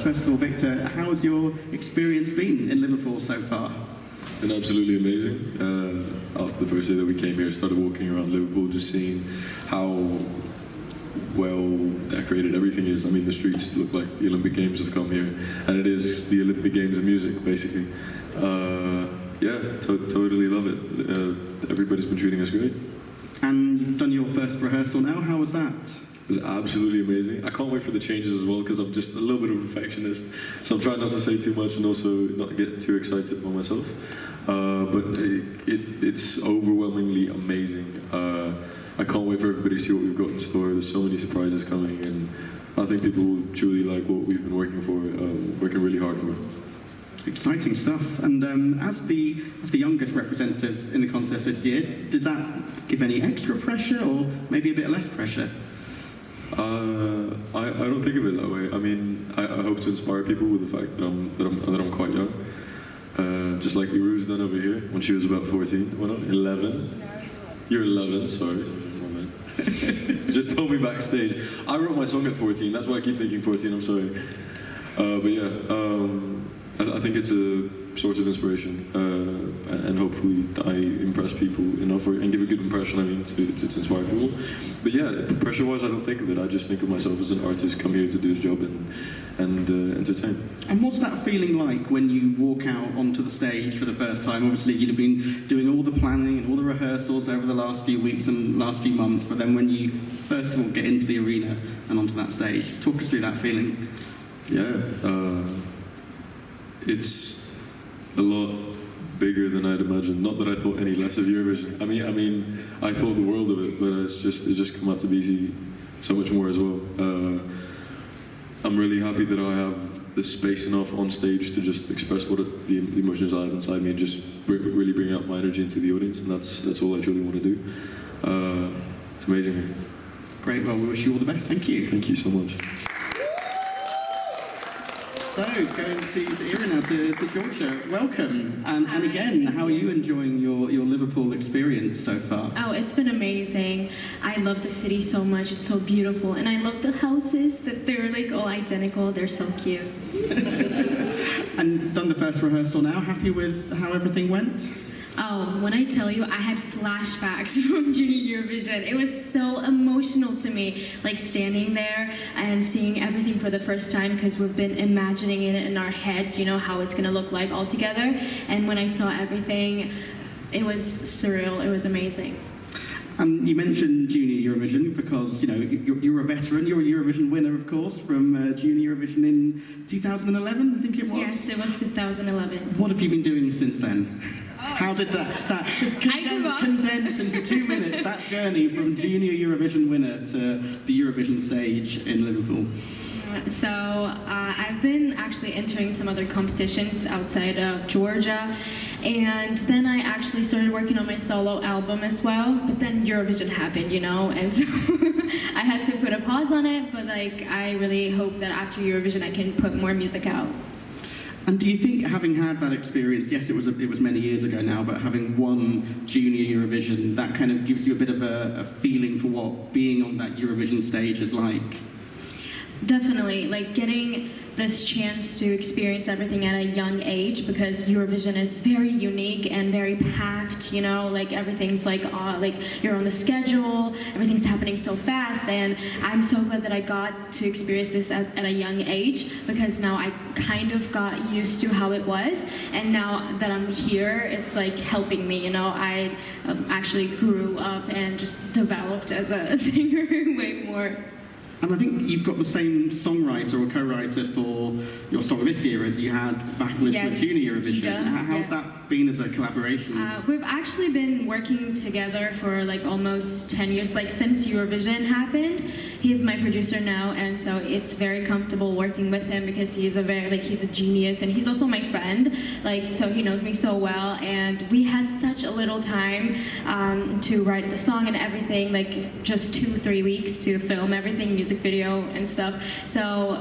first of all, Victor, how has your experience been in Liverpool so far? Been absolutely amazing. After the first day that we came here, started walking around Liverpool, just seeing how well decorated everything is. I mean, the streets look like the Olympic Games have come here, and it is the Olympic Games of music, basically. Yeah, totally love it. Everybody's been treating us great. And you've done your first rehearsal now. How was that? It was absolutely amazing. I can't wait for the changes as well, because I'm just a little bit of a perfectionist, so I'm trying not to say too much and also not get too excited by myself. But it's overwhelmingly amazing. I can't wait for everybody to see what we've got in store. There's so many surprises coming, and I think people will truly like what we've been working really hard for. Exciting stuff. And as the youngest representative in the contest this year, does that give any extra pressure or maybe a bit less pressure? I don't think of it that way. I mean, I hope to inspire people with the fact that I'm quite young. Just like Uru's done over here when she was about 14. Well, no, 11. You're 11. Sorry, my bad. Just told me backstage. I wrote my song at 14. That's why I keep thinking 14. I'm sorry. But yeah. I think it's a source of inspiration, and hopefully I impress people enough, and give a good impression, I mean, to inspire people. But yeah, pressure-wise, I don't think of it. I just think of myself as an artist, come here to do his job and entertain. And what's that feeling like when you walk out onto the stage for the first time? Obviously, you'd have been doing all the planning and all the rehearsals over the last few weeks and last few months, but then when you first of all get into the arena and onto that stage, talk us through that feeling. Yeah. It's a lot bigger than I'd imagined. Not that I thought any less of Eurovision. I mean, I thought the world of it, but it's just come out to be so much more as well. I'm really happy that I have the space enough on stage to just express the emotions I have inside me, and just really bring out my energy into the audience, and that's all I truly want to do. It's amazing. Great. Well, we wish you all the best. Thank you. Thank you so much. So, going to Ehret now, to Georgia. Welcome. And again, how are you enjoying your Liverpool experience so far? Oh, it's been amazing. I love the city so much. It's so beautiful. And I love the houses, that they're like all identical. They're so cute. And done the first rehearsal now. Happy with how everything went? Oh, when I tell you, I had flashbacks from Junior Eurovision. It was so emotional to me, like standing there and seeing everything for the first time, because we've been imagining it in our heads, you know, how it's going to look like all together. And when I saw everything, it was surreal. It was amazing. And you mentioned Junior Eurovision because, you know, you're a veteran. You're a Eurovision winner, of course, from Junior Eurovision in 2011, I think it was? Yes, it was 2011. What have you been doing since then? How did that condense into 2 minutes, that journey from Junior Eurovision winner to the Eurovision stage in Liverpool? So I've been actually entering some other competitions outside of Georgia, and then I actually started working on my solo album as well, but then Eurovision happened, you know, and so I had to put a pause on it, but like I really hope that after Eurovision I can put more music out. And do you think, having had that experience, yes, it was many years ago now, but having won Junior Eurovision, that kind of gives you a bit of a feeling for what being on that Eurovision stage is like? Definitely, like getting this chance to experience everything at a young age, because Eurovision is very unique and very packed, you know, like everything's like you're on the schedule, everything's happening so fast, and I'm so glad that I got to experience this at a young age, because now I kind of got used to how it was, and now that I'm here, it's like helping me, you know. I actually grew up and just developed as a singer way more. And I think you've got the same songwriter or co-writer for your song this year as you had back with Junior Eurovision. Yeah, How's that been as a collaboration? We've actually been working together for like almost 10 years, like since Eurovision happened. He's my producer now, and so it's very comfortable working with him, because he's a genius, and he's also my friend, like, so he knows me so well, and we had such a little time to write the song and everything, like just 2-3 weeks to film everything, music video and stuff. So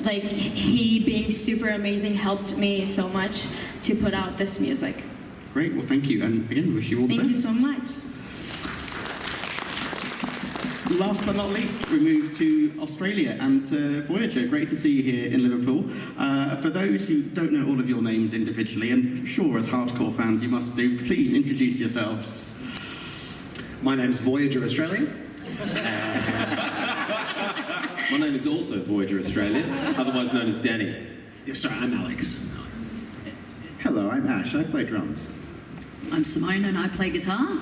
like he being super amazing helped me so much to put out this music. Great, well thank you, and again wish you all the best. Thank you so much. Last but not least, we move to Australia and Voyager. Great to see you here in Liverpool. For those who don't know all of your names individually, and sure, as hardcore fans you must do, please introduce yourselves. My name's Voyager Australia. My name is also Voyager Australia, otherwise known as Danny. Yeah, sorry, I'm Alex. Hello, I'm Ash. I play drums. I'm Simone and I play guitar.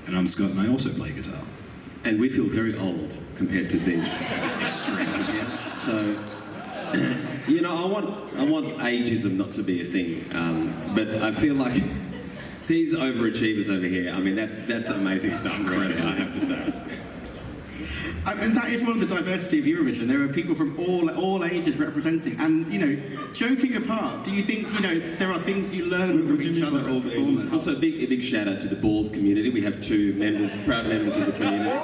And I'm Scott and I also play guitar. And we feel very old compared to these extremes. Yeah? So, you know, I want ageism not to be a thing, but I feel like these overachievers over here, I mean, that's amazing stuff, really, I have to say. I mean, that is one of the diversity of Eurovision. There are people from all ages representing. And, you know, joking apart, do you think, you know, there are things you learn from each other as performers? Also, a big shout out to the bald community. We have two proud members of the community.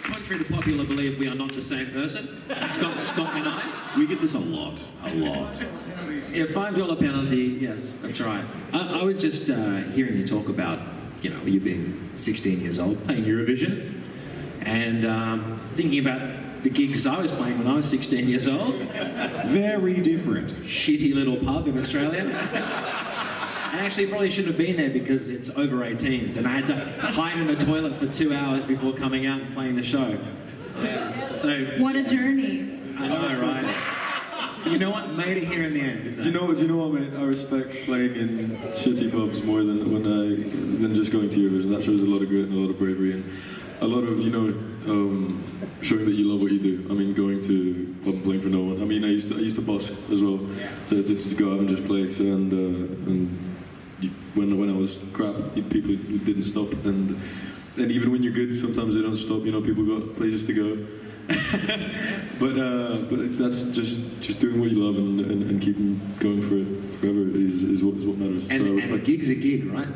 Contrary to popular belief, we are not the same person. Scott and I, we get this a lot. Yeah, $5 penalty, yes, that's right. I was just hearing you talk about, you know, you being 16 years old, playing Eurovision, and thinking about the gigs I was playing when I was 16 years old. Very different. Shitty little pub in Australia. I actually probably shouldn't have been there because it's over 18s, and I had to hide in the toilet for 2 hours before coming out and playing the show. Yeah. So What a journey. I know, right? You know what? Made it here in the end. Do you know what, mate? I respect playing in shitty pubs more than just going to Eurovision. That shows a lot of grit and a lot of bravery and a lot of, you know, showing that you love what you do. I mean, going to pub and playing for no one. I mean, I used to busk as well, to go out and just play. So, when I was crap, people didn't stop, and even when you're good, sometimes they don't stop. You know, people got places to go. but that's just doing what you love and keeping going for it forever is what matters. And a gig's a gig, right?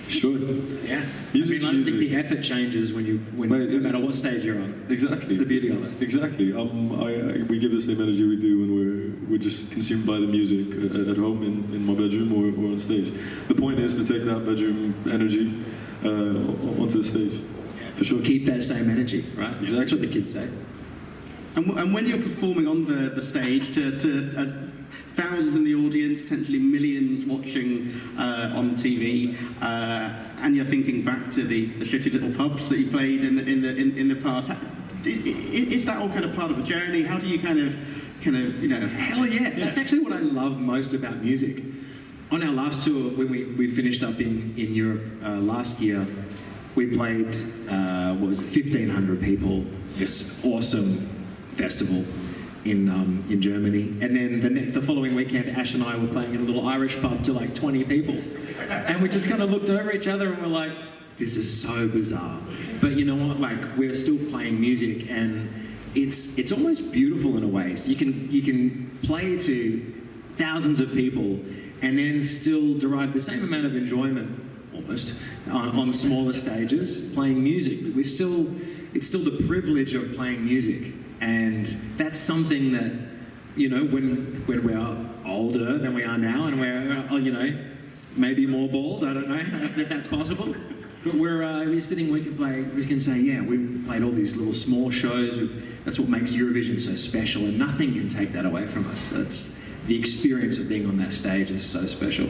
Sure. Yeah. Music's I don't think music. the effort changes when no matter what stage you're on. Exactly. It's the beauty of it. Exactly. We give the same energy we do when we're just consumed by the music at home in my bedroom or on stage. The point is to take that bedroom energy onto the stage. For sure. Keep that same energy, right? Exactly. That's what the kids say. And when you're performing on the stage to thousands in the audience, potentially millions watching on TV, and you're thinking back to the shitty little pubs that you played in the past, is that all kind of part of a journey? How do you kind of you know? Hell yeah. That's actually what I love most about music. On our last tour, when we finished up in Europe last year, we played 1,500 people. This awesome festival in Germany, and then the following weekend, Ash and I were playing in a little Irish pub to like 20 people, and we just kind of looked over each other and we're like, "This is so bizarre," but you know what? Like, we're still playing music, and it's almost beautiful in a way. So you can play to thousands of people, and then still derive the same amount of enjoyment, almost, on smaller stages playing music. But it's still the privilege of playing music. And that's something that, you know, when we are older than we are now, and we're, you know, maybe more bald, I don't know if that's possible, but we're sitting, we can say, yeah, we played all these little small shows. That's what makes Eurovision so special, and nothing can take that away from us. That's the experience of being on that stage is so special.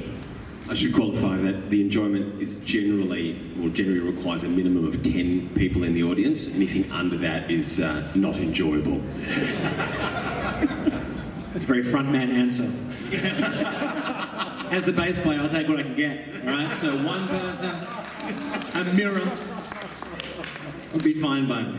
I should qualify that the enjoyment is generally requires a minimum of 10 people in the audience. Anything under that is not enjoyable. That's a very frontman answer. As the bass player, I'll take what I can get. All right, so one person, a mirror, would be fine by me.